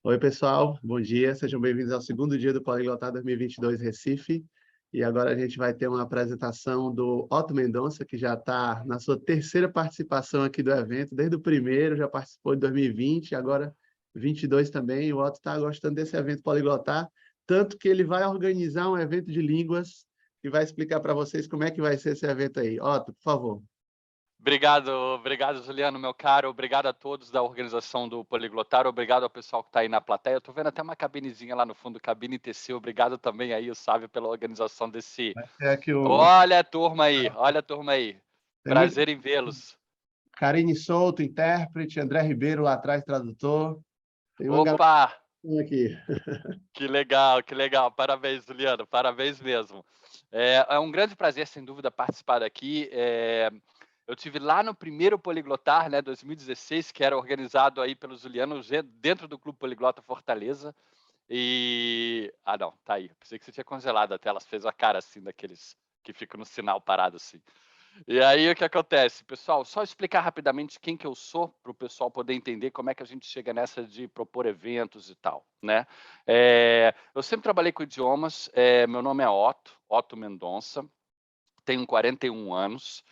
Oi, pessoal, bom dia, sejam bem-vindos ao segundo dia do Poliglotar 2022 Recife. E agora a gente vai ter uma apresentação do Otto Mendonça, que já está na sua terceira participação aqui do evento, desde o primeiro, já participou de 2020, agora 22 também. O Otto está gostando desse evento Poliglotar, tanto que ele vai organizar um evento de línguas e vai explicar para vocês como é que vai ser esse evento aí. Otto, por favor. Obrigado, Juliano, meu caro. Obrigado a todos da organização do Poliglotar. Obrigado ao pessoal que está aí na plateia. Eu estou vendo até uma cabinezinha lá no fundo, cabine TC. Obrigado também aí, o Sávio, pela organização desse. É que o... Olha a turma aí, olha a turma aí. Tem muito... Prazer em vê-los. Karine Souto, intérprete, André Ribeiro lá atrás, tradutor. Tem uma galera Opa! aqui. Que legal, que legal. Parabéns, Juliano, parabéns mesmo. É um grande prazer, sem dúvida, participar daqui. Eu tive lá no primeiro Poliglotar, né, 2016, que era organizado aí pelo Juliano dentro do Clube Poliglota Fortaleza. Ah, não, tá aí. Pensei que você tinha congelado a tela, fez a cara assim daqueles que ficam no sinal parado assim. E aí o que acontece, pessoal? Só explicar rapidamente quem que eu sou para o pessoal poder entender como é que a gente chega nessa de propor eventos e tal, né? Eu sempre trabalhei com idiomas. Meu nome é Otto Mendonça, tenho 41 anos.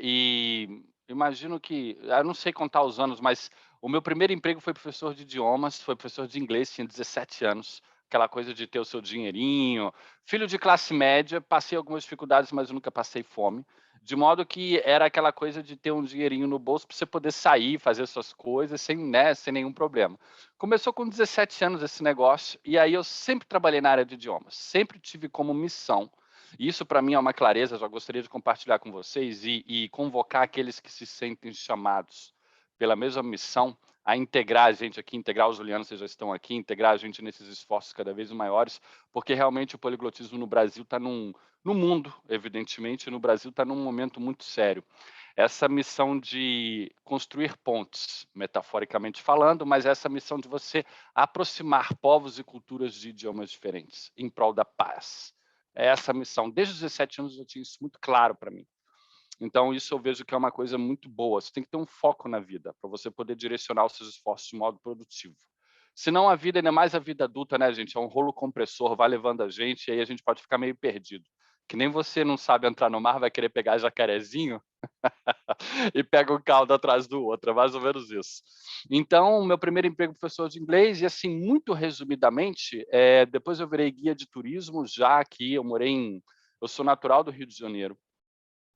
E imagino que, eu não sei contar os anos, mas o meu primeiro emprego foi professor de idiomas, foi professor de inglês, tinha 17 anos, aquela coisa de ter o seu dinheirinho. Filho de classe média, passei algumas dificuldades, mas eu nunca passei fome. De modo que era aquela coisa de ter um dinheirinho no bolso para você poder sair, fazer suas coisas sem, né, sem nenhum problema. Começou com 17 anos esse negócio, e aí eu sempre trabalhei na área de idiomas, sempre tive como missão. Isso, para mim, é uma clareza, já gostaria de compartilhar com vocês e convocar aqueles que se sentem chamados pela mesma missão a integrar a gente aqui, integrar os Julianos, vocês já estão aqui, integrar a gente nesses esforços cada vez maiores, porque realmente o poliglotismo no Brasil está no mundo, evidentemente, no Brasil está num momento muito sério. Essa missão de construir pontes, metaforicamente falando, mas essa missão de você aproximar povos e culturas de idiomas diferentes em prol da paz. É essa a missão. Desde os 17 anos eu tinha isso muito claro para mim. Então, isso eu vejo que é uma coisa muito boa. Você tem que ter um foco na vida para você poder direcionar os seus esforços de modo produtivo. Senão a vida, ainda mais a vida adulta, né, gente? É um rolo compressor, vai levando a gente e aí a gente pode ficar meio perdido. Que nem você não sabe entrar no mar, vai querer pegar jacarezinho e pega um caldo atrás do outro, é mais ou menos isso. Então, meu primeiro emprego professor de inglês, e assim, muito resumidamente, depois eu virei guia de turismo, já aqui eu sou natural do Rio de Janeiro,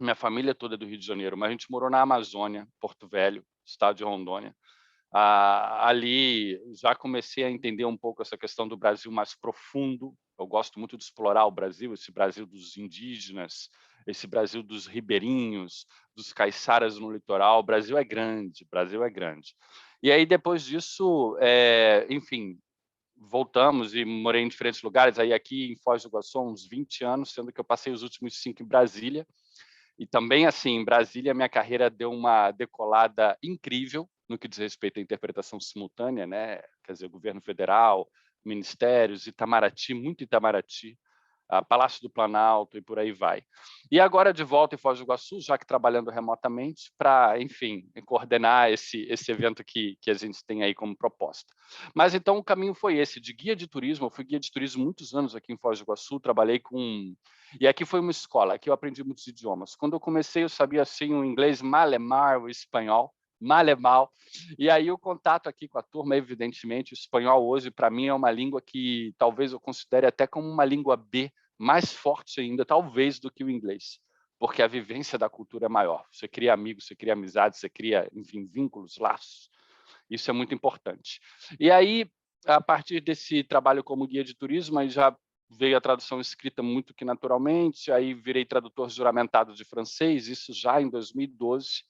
minha família toda é do Rio de Janeiro, mas a gente morou na Amazônia, Porto Velho, estado de Rondônia. Ali já comecei a entender um pouco essa questão do Brasil mais profundo. Eu gosto muito de explorar o Brasil, esse Brasil dos indígenas, esse Brasil dos ribeirinhos, dos caiçaras no litoral. O Brasil é grande, o Brasil é grande. E aí, depois disso, enfim, voltamos e morei em diferentes lugares. Aí aqui em Foz do Iguaçu, uns 20 anos, sendo que eu passei os últimos 5 em Brasília. E também, assim, em Brasília, minha carreira deu uma decolada incrível no que diz respeito à interpretação simultânea, né? Quer dizer, governo federal, ministérios, Itamaraty, muito Itamaraty, Palácio do Planalto e por aí vai. E agora de volta em Foz do Iguaçu, já que trabalhando remotamente, para, enfim, coordenar esse evento que a gente tem aí como proposta. Mas então o caminho foi esse, de guia de turismo. Eu fui guia de turismo muitos anos aqui em Foz do Iguaçu, trabalhei com... E aqui foi uma escola, aqui eu aprendi muitos idiomas. Quando eu comecei, eu sabia assim o inglês malemar, o espanhol, malemal. E aí o contato aqui com a turma, evidentemente, o espanhol hoje, para mim, é uma língua que talvez eu considere até como uma língua B, mais forte ainda, talvez, do que o inglês, porque a vivência da cultura é maior. Você cria amigos, você cria amizades, você cria, enfim, vínculos, laços. Isso é muito importante. E aí, a partir desse trabalho como guia de turismo, aí já veio a tradução escrita muito que naturalmente, aí virei tradutor juramentado de francês, isso já em 2012.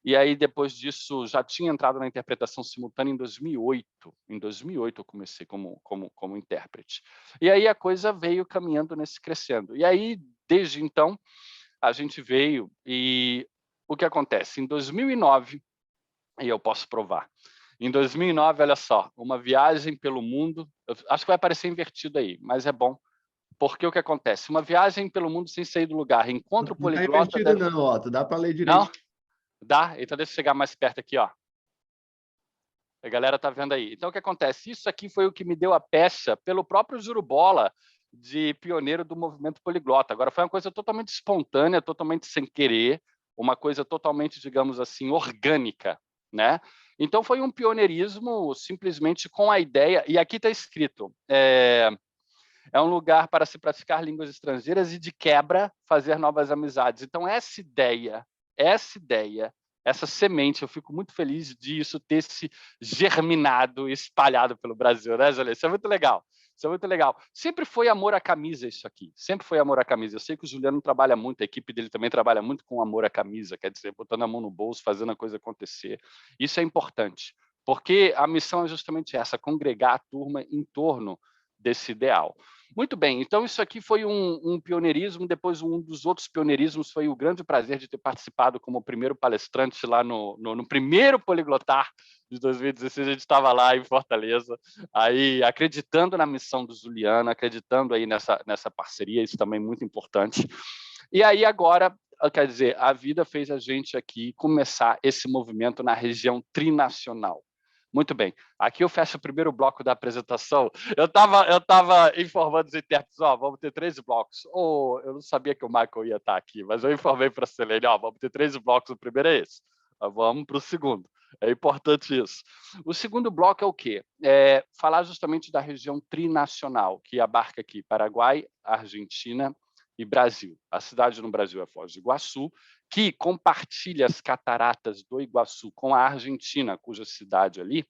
E aí, depois disso, já tinha entrado na interpretação simultânea em 2008. Em 2008 eu comecei como intérprete. E aí a coisa veio caminhando crescendo. E aí, desde então, a gente veio e o que acontece? Em 2009, e eu posso provar, em 2009, olha só, uma viagem pelo mundo, acho que vai parecer invertido aí, mas é bom, porque o que acontece? Uma viagem pelo mundo sem sair do lugar, encontro Não está poliglota... invertido não, Otto, dá para ler Não? direito. Dá? Então deixa eu chegar mais perto aqui, ó. A galera tá vendo aí. Então, o que acontece? Isso aqui foi o que me deu a pecha pelo próprio Jurubola, de pioneiro do movimento poliglota. Agora, foi uma coisa totalmente espontânea, totalmente sem querer, uma coisa totalmente, digamos assim, orgânica, né? Então, foi um pioneirismo simplesmente com a ideia, e aqui está escrito, é um lugar para se praticar línguas estrangeiras e, de quebra, fazer novas amizades. Então, essa semente, eu fico muito feliz disso ter se germinado, espalhado pelo Brasil, né, Jolê? Isso é muito legal. Isso é muito legal. Sempre foi amor à camisa isso aqui. Sempre foi amor à camisa. Eu sei que o Juliano trabalha muito, a equipe dele também trabalha muito com amor à camisa, quer dizer, botando a mão no bolso, fazendo a coisa acontecer. Isso é importante, porque a missão é justamente essa, congregar a turma em torno desse ideal. Muito bem, então isso aqui foi um pioneirismo, depois um dos outros pioneirismos foi o grande prazer de ter participado como primeiro palestrante lá no primeiro Poliglotar de 2016, a gente estava lá em Fortaleza, aí acreditando na missão do Juliano, acreditando aí nessa parceria, isso também é muito importante. E aí agora, quer dizer, a vida fez a gente aqui começar esse movimento na região trinacional. Muito bem. Aqui eu fecho o primeiro bloco da apresentação. Eu tava informando os intérpretes, vamos ter 3 blocos. Eu não sabia que o Michael ia estar aqui, mas eu informei para a Selene, vamos ter 3 blocos, o primeiro é esse. Vamos para o segundo. É importante isso. O segundo bloco é o quê? Falar justamente da região trinacional, que abarca aqui Paraguai, Argentina e Brasil. A cidade no Brasil é Foz do Iguaçu, que compartilha as cataratas do Iguaçu com a Argentina, cuja cidade ali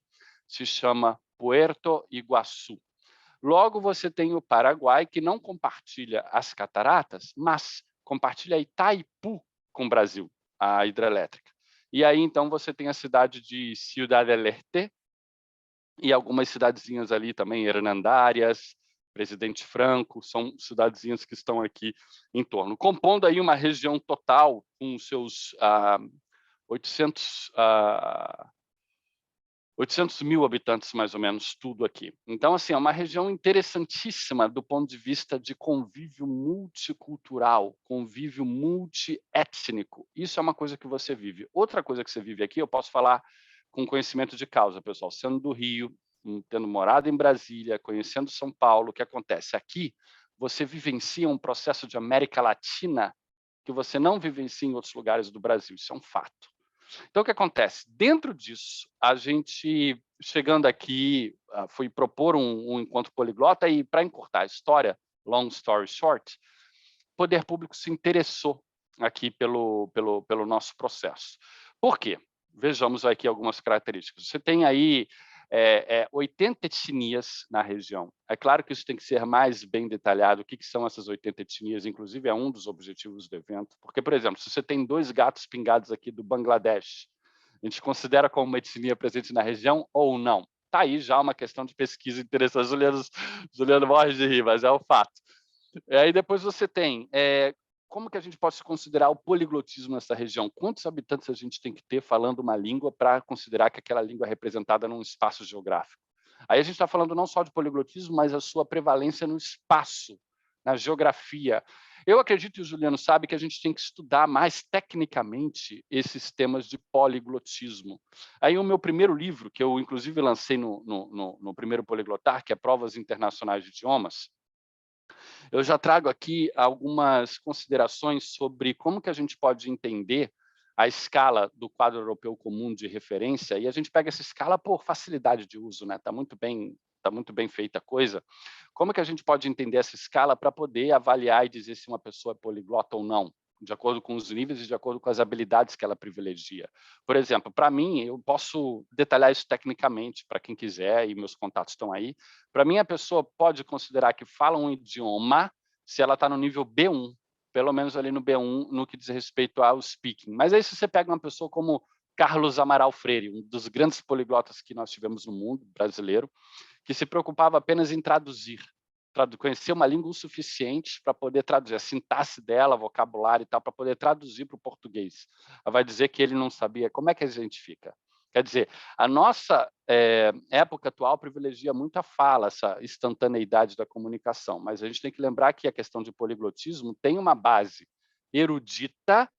se chama Puerto Iguaçu. Logo, você tem o Paraguai, que não compartilha as cataratas, mas compartilha Itaipu com o Brasil, a hidrelétrica. E aí, então, você tem a cidade de Ciudad del Este e algumas cidadezinhas ali também, Hernandarias, Presidente Franco, são cidadezinhas que estão aqui em torno, compondo aí uma região total com seus 800 mil habitantes, mais ou menos, tudo aqui. Então, assim, é uma região interessantíssima do ponto de vista de convívio multicultural, convívio multiétnico. Isso é uma coisa que você vive. Outra coisa que você vive aqui, eu posso falar com conhecimento de causa, pessoal, sendo do Rio, tendo morado em Brasília, conhecendo São Paulo, o que acontece? Aqui, você vivencia um processo de América Latina que você não vivencia em outros lugares do Brasil. Isso é um fato. Então, o que acontece? Dentro disso, a gente, chegando aqui, foi propor um encontro poliglota e, para encurtar a história, long story short, o poder público se interessou aqui pelo nosso processo. Por quê? Vejamos aqui algumas características. Você tem aí 80 etnias na região. É claro que isso tem que ser mais bem detalhado, o que são essas 80 etnias, inclusive é um dos objetivos do evento, porque, por exemplo, se você tem 2 gatos pingados aqui do Bangladesh, a gente considera como uma etnia presente na região ou não? Está aí já uma questão de pesquisa interessante. Juliano morre de rir, mas é o fato. E aí depois você tem como que a gente pode considerar o poliglotismo nessa região? Quantos habitantes a gente tem que ter falando uma língua para considerar que aquela língua é representada num espaço geográfico? Aí a gente está falando não só de poliglotismo, mas a sua prevalência no espaço, na geografia. Eu acredito, e o Juliano sabe, que a gente tem que estudar mais tecnicamente esses temas de poliglotismo. Aí o meu primeiro livro, que eu inclusive lancei no primeiro Poliglotar, que é Provas Internacionais de Idiomas, eu já trago aqui algumas considerações sobre como que a gente pode entender a escala do quadro europeu comum de referência, e a gente pega essa escala por facilidade de uso, né? Tá muito bem feita a coisa. Como que a gente pode entender essa escala para poder avaliar e dizer se uma pessoa é poliglota ou não, de acordo com os níveis e de acordo com as habilidades que ela privilegia? Por exemplo, para mim, eu posso detalhar isso tecnicamente para quem quiser, e meus contatos estão aí. Para mim, a pessoa pode considerar que fala um idioma se ela está no nível B1, pelo menos ali no B1, no que diz respeito ao speaking. Mas aí, se você pega uma pessoa como Carlos Amaral Freire, um dos grandes poliglotas que nós tivemos no mundo brasileiro, que se preocupava apenas em traduzir, conhecer uma língua o suficiente para poder traduzir, a sintaxe dela, vocabulário e tal, para poder traduzir para o português. Ela vai dizer que ele não sabia. Como é que a gente fica? Quer dizer, a nossa época atual privilegia muito a fala, essa instantaneidade da comunicação, mas a gente tem que lembrar que a questão de poliglotismo tem uma base erudita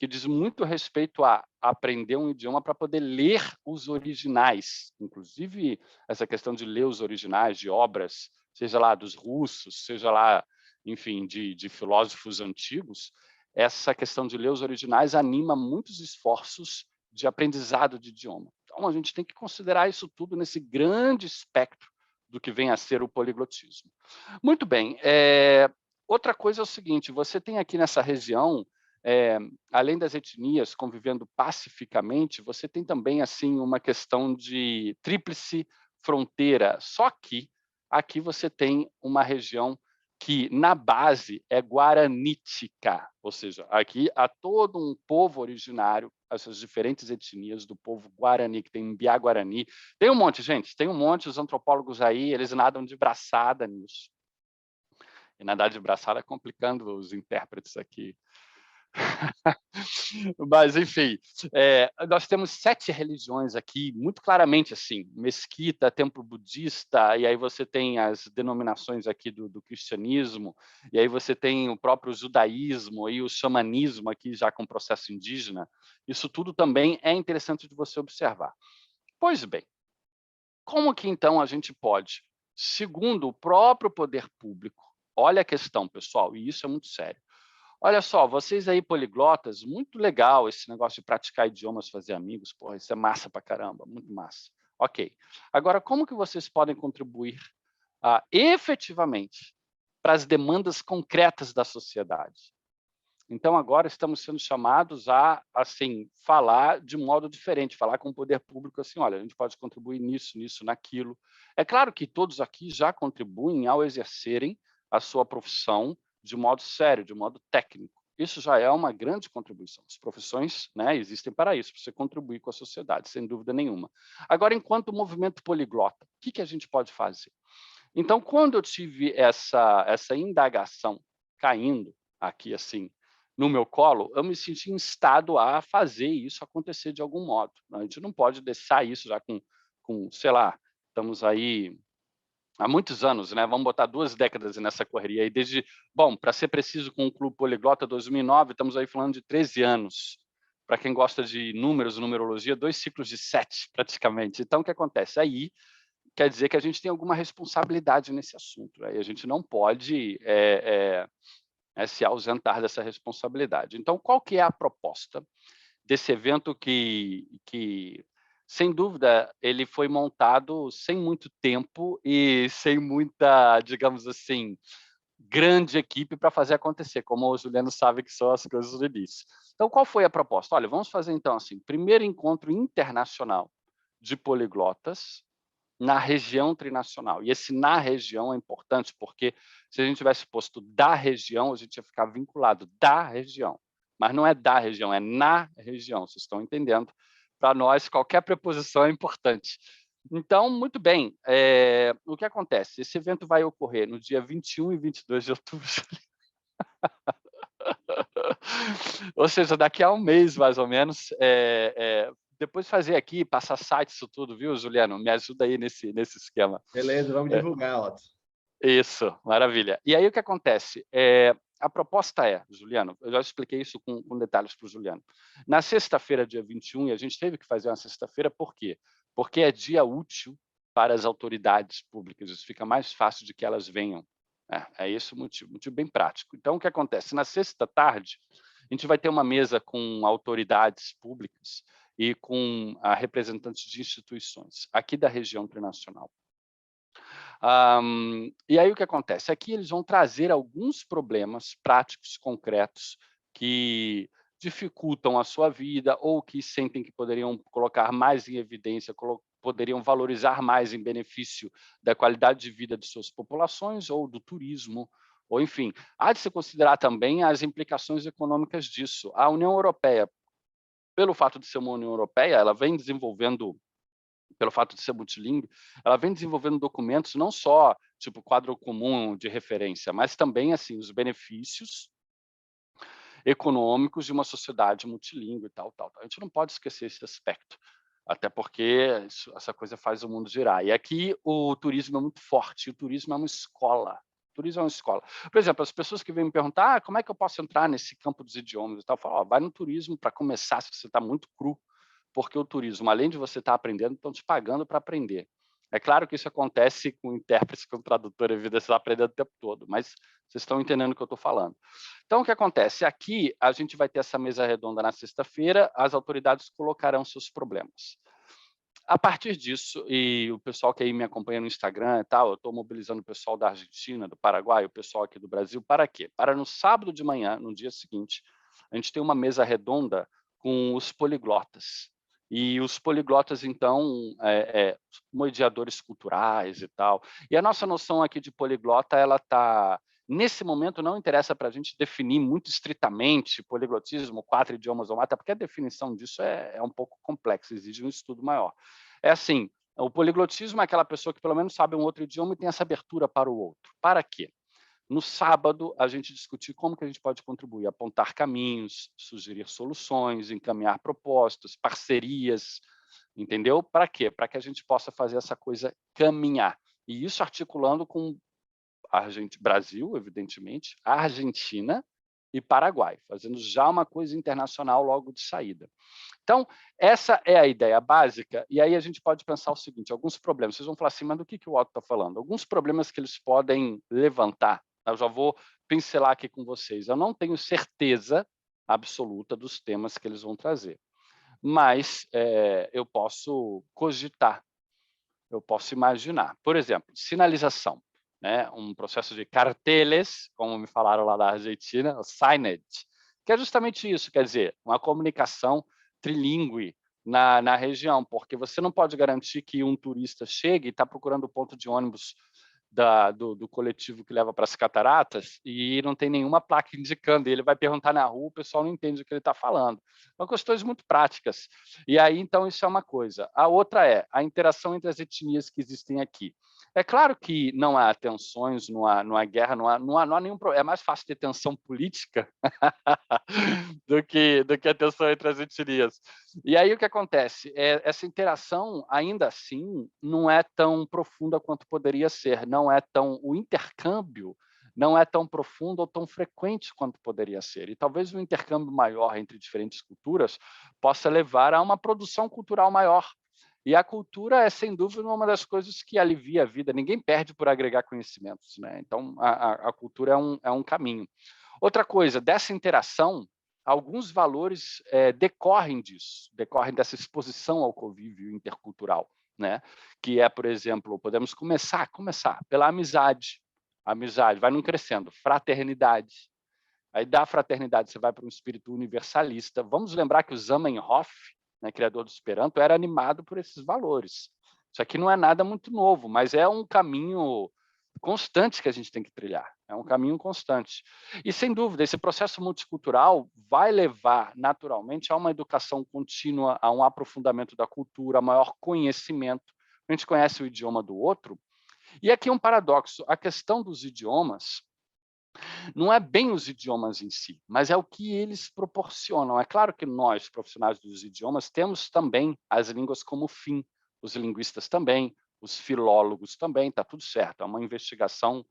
que diz muito respeito a aprender um idioma para poder ler os originais, inclusive essa questão de ler os originais de obras, seja lá dos russos, seja lá, enfim, de filósofos antigos. Essa questão de ler os originais anima muitos esforços de aprendizado de idioma. Então, a gente tem que considerar isso tudo nesse grande espectro do que vem a ser o poliglotismo. Muito bem. Outra coisa é o seguinte, você tem aqui nessa região, além das etnias convivendo pacificamente, você tem também assim uma questão de tríplice fronteira, só que aqui você tem uma região que, na base, é guaranítica, ou seja, aqui há todo um povo originário, essas diferentes etnias do povo guarani, que tem Mbiá-Guarani. Tem um monte, gente, tem um monte, os antropólogos aí, eles nadam de braçada nisso. E nadar de braçada complicando os intérpretes aqui. Mas, enfim, nós temos 7 religiões aqui, muito claramente assim, mesquita, templo budista, e aí você tem as denominações aqui do cristianismo, e aí você tem o próprio judaísmo e o xamanismo aqui já com processo indígena. Isso tudo também é interessante de você observar. Pois bem, como que então a gente pode, segundo o próprio poder público, olha a questão, pessoal, e isso é muito sério. Olha só, vocês aí poliglotas, muito legal esse negócio de praticar idiomas, fazer amigos, porra, isso é massa pra caramba, muito massa. Ok. Agora, como que vocês podem contribuir efetivamente para as demandas concretas da sociedade? Então, agora estamos sendo chamados a, assim, falar de modo diferente, falar com o poder público assim, olha, a gente pode contribuir nisso, nisso, naquilo. É claro que todos aqui já contribuem ao exercerem a sua profissão de modo sério, de modo técnico. Isso já é uma grande contribuição. As profissões, né, existem para isso, para você contribuir com a sociedade, sem dúvida nenhuma. Agora, enquanto movimento poliglota, o que a gente pode fazer? Então, quando eu tive essa indagação caindo aqui, assim, no meu colo, eu me senti instado a fazer isso acontecer de algum modo. A gente não pode deixar isso já sei lá, estamos aí há muitos anos, né? Vamos botar 2 décadas nessa correria aí, desde, bom, para ser preciso, com o Clube Poliglota 2009, estamos aí falando de 13 anos. Para quem gosta de números, numerologia, 2 ciclos de 7, praticamente. Então, o que acontece? Aí, quer dizer que a gente tem alguma responsabilidade nesse assunto. Aí a gente não pode se ausentar dessa responsabilidade. Então, qual que é a proposta desse evento que, sem dúvida, ele foi montado sem muito tempo e sem muita, digamos assim, grande equipe para fazer acontecer, como o Juliano sabe que são as coisas do início. Então, qual foi a proposta? Olha, vamos fazer então assim, primeiro encontro internacional de poliglotas na região trinacional. E esse na região é importante, porque se a gente tivesse posto da região, a gente ia ficar vinculado da região. Mas não é da região, é na região, vocês estão entendendo? Para nós, qualquer preposição é importante. Então, muito bem, o que acontece? Esse evento vai ocorrer no dia 21 e 22 de outubro. Ou seja, daqui a um mês, mais ou menos, depois fazer aqui, passar site, isso tudo, viu, Juliano? Me ajuda aí nesse esquema. Beleza, vamos divulgar, Otto. Isso, maravilha. E aí o que acontece? A proposta Juliano, eu já expliquei isso com detalhes para o Juliano. Na sexta-feira, dia 21, e a gente teve que fazer uma sexta-feira, por quê? Porque é dia útil para as autoridades públicas, isso fica mais fácil de que elas venham. É esse o motivo bem prático. Então, o que acontece? Na sexta-tarde, a gente vai ter uma mesa com autoridades públicas e com representantes de instituições aqui da região trinacional. E aí o que acontece? Aqui eles vão trazer alguns problemas práticos, concretos, que dificultam a sua vida ou que sentem que poderiam colocar mais em evidência, poderiam valorizar mais em benefício da qualidade de vida de suas populações ou do turismo, ou enfim. Há de se considerar também as implicações econômicas disso. A União Europeia, pelo fato de ser uma União Europeia, ela vem desenvolvendo, pelo fato de ser multilíngue, ela vem desenvolvendo documentos não só tipo quadro comum de referência, mas também assim os benefícios econômicos de uma sociedade multilíngue e tal. A gente não pode esquecer esse aspecto, até porque essa coisa faz o mundo girar. E aqui o turismo é muito forte, o turismo é uma escola. O turismo é uma escola. Por exemplo, as pessoas que vêm me perguntar como é que eu posso entrar nesse campo dos idiomas e tal, eu falo, vai no turismo para começar, se você está muito cru, porque o turismo, além de você estar aprendendo, estão te pagando para aprender. É claro que isso acontece com intérpretes, com tradutor, evidente, você está aprendendo o tempo todo, mas vocês estão entendendo o que eu estou falando. Então, o que acontece? Aqui, a gente vai ter essa mesa redonda na sexta-feira, as autoridades colocarão seus problemas. A partir disso, e o pessoal que aí me acompanha no Instagram e tal, eu estou mobilizando o pessoal da Argentina, do Paraguai, o pessoal aqui do Brasil, para quê? Para no sábado de manhã, no dia seguinte, a gente tem uma mesa redonda com os poliglotas. E os poliglotas, então, mediadores culturais e tal. E a nossa noção aqui de poliglota, ela está... Nesse momento, não interessa para a gente definir muito estritamente poliglotismo, 4 idiomas ou mais, até porque a definição disso é um pouco complexa, exige um estudo maior. É assim, o poliglotismo é aquela pessoa que pelo menos sabe um outro idioma e tem essa abertura para o outro. Para quê? No sábado, a gente discutir como que a gente pode contribuir, apontar caminhos, sugerir soluções, encaminhar propostas, parcerias, entendeu? Para quê? Para que a gente possa fazer essa coisa caminhar. E isso articulando com Brasil, evidentemente, Argentina e Paraguai, fazendo já uma coisa internacional logo de saída. Então, essa é a ideia básica, e aí a gente pode pensar o seguinte, alguns problemas, vocês vão falar assim, mas do que o Otto está falando? Alguns problemas que eles podem levantar, eu já vou pincelar aqui com vocês, eu não tenho certeza absoluta dos temas que eles vão trazer, mas eu posso cogitar, eu posso imaginar. Por exemplo, sinalização, né? Um processo de carteles, como me falaram lá da Argentina, o signage, que é justamente isso, quer dizer, uma comunicação trilíngue na região, porque você não pode garantir que um turista chegue e está procurando o ponto de ônibus do coletivo que leva para as cataratas e não tem nenhuma placa indicando, e ele vai perguntar na rua, o pessoal não entende o que ele está falando. São questões muito práticas. E aí, então, isso é uma coisa. A outra é a interação entre as etnias que existem aqui. É claro que não há tensões, não há guerra, não há nenhum problema. É mais fácil ter tensão política do que a tensão entre as etnias. E aí o que acontece? Essa interação, ainda assim, não é tão profunda quanto poderia ser. O intercâmbio não é tão profundo ou tão frequente quanto poderia ser. E talvez um intercâmbio maior entre diferentes culturas possa levar a uma produção cultural maior. E a cultura é, sem dúvida, uma das coisas que alivia a vida. Ninguém perde por agregar conhecimentos, né? Então, a cultura é um caminho. Outra coisa, dessa interação, alguns valores decorrem disso, decorrem dessa exposição ao convívio intercultural, né? Que é, por exemplo, podemos começar pela amizade. Amizade vai não crescendo, fraternidade. Aí da fraternidade você vai para um espírito universalista. Vamos lembrar que o Zamenhof, né, criador do Esperanto, era animado por esses valores. Isso aqui não é nada muito novo, mas é um caminho constante que a gente tem que trilhar. É um caminho constante. E, sem dúvida, esse processo multicultural vai levar, naturalmente, a uma educação contínua, a um aprofundamento da cultura, a maior conhecimento. A gente conhece o idioma do outro. E aqui é um paradoxo. A questão dos idiomas não é bem os idiomas em si, mas é o que eles proporcionam. É claro que nós, profissionais dos idiomas, temos também as línguas como fim, os linguistas também, os filólogos também, está tudo certo. É uma investigação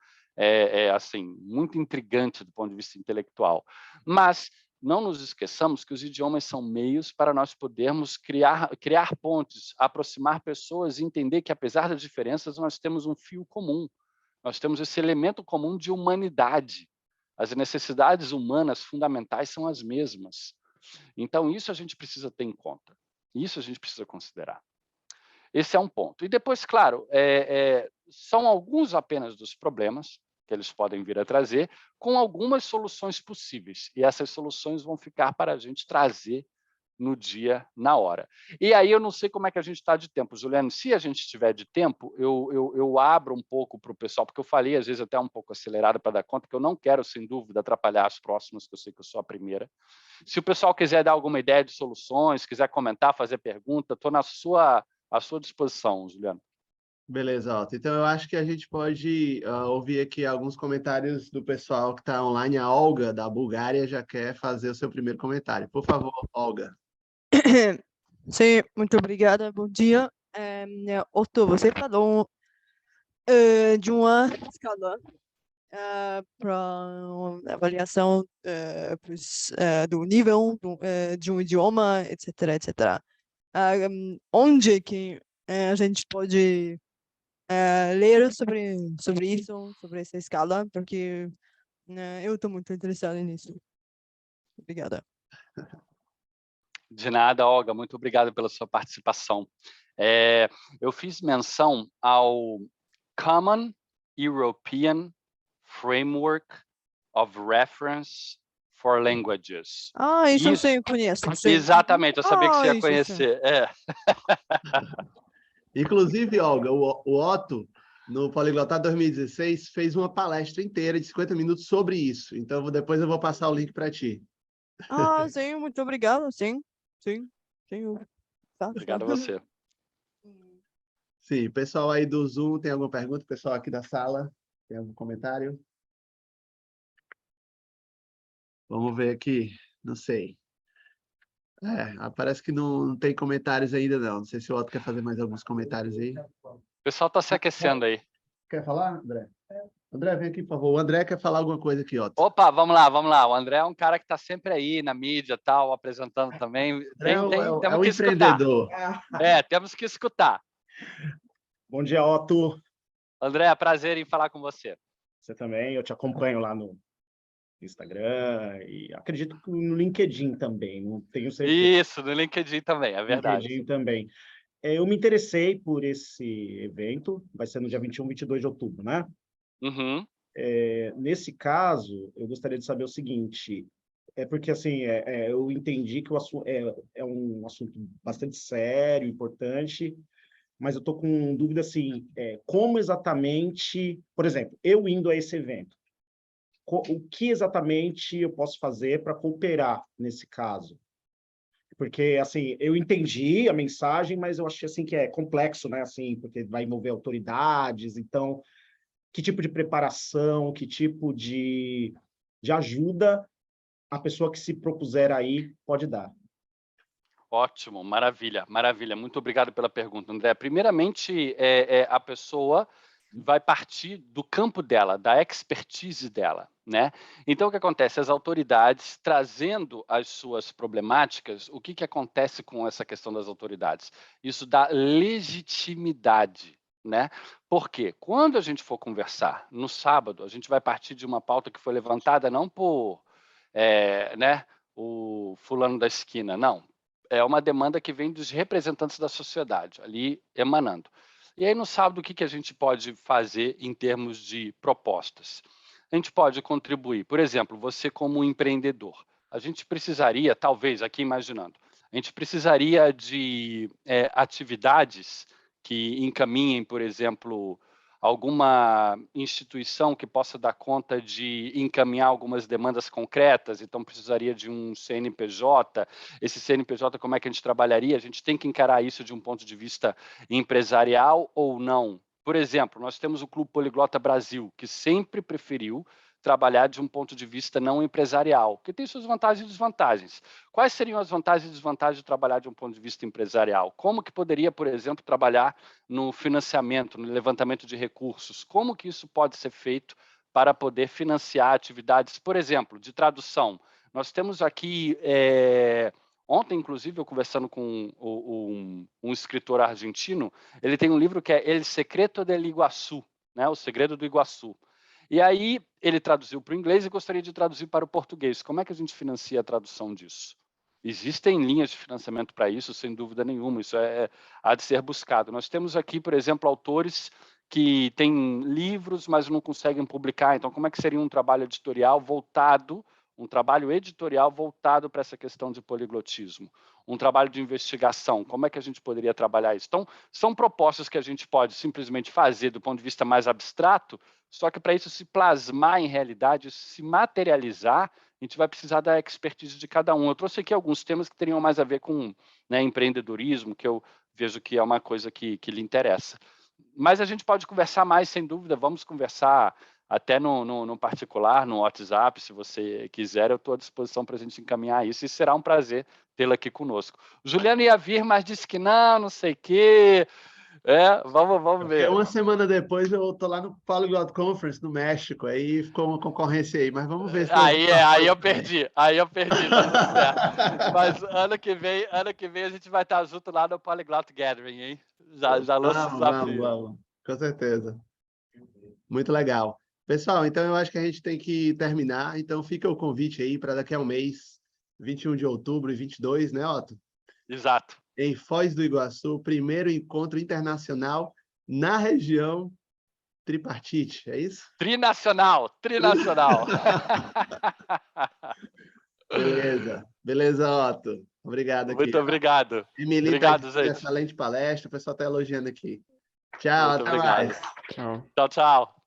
assim, muito intrigante do ponto de vista intelectual. Mas não nos esqueçamos que os idiomas são meios para nós podermos criar pontes, aproximar pessoas e entender que, apesar das diferenças, nós temos um fio comum. Nós temos esse elemento comum de humanidade. As necessidades humanas fundamentais são as mesmas. Então, isso a gente precisa ter em conta. Isso a gente precisa considerar. Esse é um ponto. E depois, claro, são alguns apenas dos problemas que eles podem vir a trazer, com algumas soluções possíveis. E essas soluções vão ficar para a gente trazer no dia, na hora. E aí eu não sei como é que a gente está de tempo. Juliano, se a gente estiver de tempo, eu abro um pouco para o pessoal, porque eu falei, às vezes, até um pouco acelerado para dar conta, que eu não quero, sem dúvida, atrapalhar as próximas, que eu sei que eu sou a primeira. Se o pessoal quiser dar alguma ideia de soluções, quiser comentar, fazer pergunta, estou à sua disposição, Juliano. Beleza, Otto. Então, eu acho que a gente pode ouvir aqui alguns comentários do pessoal que está online. A Olga, da Bulgária, já quer fazer o seu primeiro comentário. Por favor, Olga. Sim, muito obrigada. Bom dia. Otto, você falou de uma escala para avaliação do nível de um idioma, etc, etc. Onde que a gente pode ler sobre isso, sobre essa escala, porque eu estou muito interessada nisso. Obrigada. De nada, Olga, muito obrigado pela sua participação. Eu fiz menção ao Common European Framework of Reference for Languages. Isso eu sei, eu conheço. Sim. Exatamente, eu sabia que você ia isso, conhecer. Inclusive, Olga, o Otto, no Poliglotado 2016, fez uma palestra inteira de 50 minutos sobre isso. Então, depois eu vou passar o link para ti. Sim, muito obrigada. Sim. Tá. Obrigado a você. Sim, pessoal aí do Zoom, tem alguma pergunta? Pessoal aqui da sala, tem algum comentário? Vamos ver aqui, não sei. Parece que não tem comentários ainda, não. Não sei se o Otto quer fazer mais alguns comentários aí. O pessoal está se aquecendo aí. Quer falar, André? André, vem aqui, por favor. O André quer falar alguma coisa aqui, Otto. Opa, vamos lá. O André é um cara que está sempre aí na mídia, tal, apresentando também. Temos que empreendedor. escutar. Temos que escutar. Bom dia, Otto. André, é prazer em falar com você. Você também, eu te acompanho lá no Instagram e acredito que no LinkedIn também, não tenho certeza. Isso, no LinkedIn também, é verdade. LinkedIn também. Eu me interessei por esse evento, vai ser no dia 21 e 22 de outubro, né? Uhum. Nesse caso, eu gostaria de saber o seguinte, porque assim, eu entendi que o assunto é um assunto bastante sério, importante, mas eu estou com dúvida assim, como exatamente, por exemplo, eu indo a esse evento, o que exatamente eu posso fazer para cooperar nesse caso? Porque, assim, eu entendi a mensagem, mas eu achei, assim, que é complexo, né? Assim, porque vai envolver autoridades, então, que tipo de preparação, que tipo de ajuda a pessoa que se propuser aí pode dar? Ótimo, maravilha. Muito obrigado pela pergunta, André. Primeiramente, a pessoa vai partir do campo dela, da expertise dela, né? Então, o que acontece? As autoridades, trazendo as suas problemáticas, o que acontece com essa questão das autoridades? Isso dá legitimidade, né? Porque quando a gente for conversar no sábado, a gente vai partir de uma pauta que foi levantada não por, né, o fulano da esquina, não. É uma demanda que vem dos representantes da sociedade, ali emanando. E aí, no sábado, o que a gente pode fazer em termos de propostas? A gente pode contribuir. Por exemplo, você como empreendedor, a gente precisaria, talvez, aqui imaginando, a gente precisaria de atividades que encaminhem, por exemplo, alguma instituição que possa dar conta de encaminhar algumas demandas concretas, então precisaria de um CNPJ. Esse CNPJ, como é que a gente trabalharia? A gente tem que encarar isso de um ponto de vista empresarial ou não? Por exemplo, nós temos o Clube Poliglota Brasil, que sempre preferiu trabalhar de um ponto de vista não empresarial, que tem suas vantagens e desvantagens. Quais seriam as vantagens e desvantagens de trabalhar de um ponto de vista empresarial? Como que poderia, por exemplo, trabalhar no financiamento, no levantamento de recursos? Como que isso pode ser feito para poder financiar atividades, por exemplo, de tradução? Nós temos aqui, ontem, inclusive, eu conversando com um escritor argentino, ele tem um livro que é El Secreto del Iguaçu, né? O Segredo do Iguaçu. E aí ele traduziu para o inglês e gostaria de traduzir para o português. Como é que a gente financia a tradução disso? Existem linhas de financiamento para isso, sem dúvida nenhuma, isso há de ser buscado. Nós temos aqui, por exemplo, autores que têm livros, mas não conseguem publicar. Então, como é que seria um trabalho editorial voltado para essa questão de poliglotismo? Um trabalho de investigação, como é que a gente poderia trabalhar isso? Então, são propostas que a gente pode simplesmente fazer do ponto de vista mais abstrato, só que para isso se plasmar em realidade, se materializar, a gente vai precisar da expertise de cada um. Eu trouxe aqui alguns temas que teriam mais a ver com, né, empreendedorismo, que eu vejo que é uma coisa que lhe interessa. Mas a gente pode conversar mais, sem dúvida, vamos conversar até no particular, no WhatsApp, se você quiser, eu estou à disposição para a gente encaminhar isso, e será um prazer tê-la aqui conosco. O Juliano ia vir, mas disse que não sei o quê. Vamos ver. Uma semana depois eu tô lá no Polyglot Conference no México, aí ficou uma concorrência aí, mas vamos ver se Aí eu perdi, tá tudo certo. Mas ano que vem a gente vai estar junto lá no Polyglot Gathering, hein? Já lança o desafio. Vamos, com certeza. Muito legal. Pessoal, então eu acho que a gente tem que terminar, então fica o convite aí para daqui a um mês, 21 de outubro e 22, né, Otto? Exato. Em Foz do Iguaçu, primeiro encontro internacional na região tripartite, é isso? Trinacional. Beleza, Otto. Obrigado aqui. Muito obrigado. Emily, Obrigado, gente. Excelente palestra, o pessoal está elogiando aqui. Tchau, Muito até obrigado. mais. Tchau. Tchau.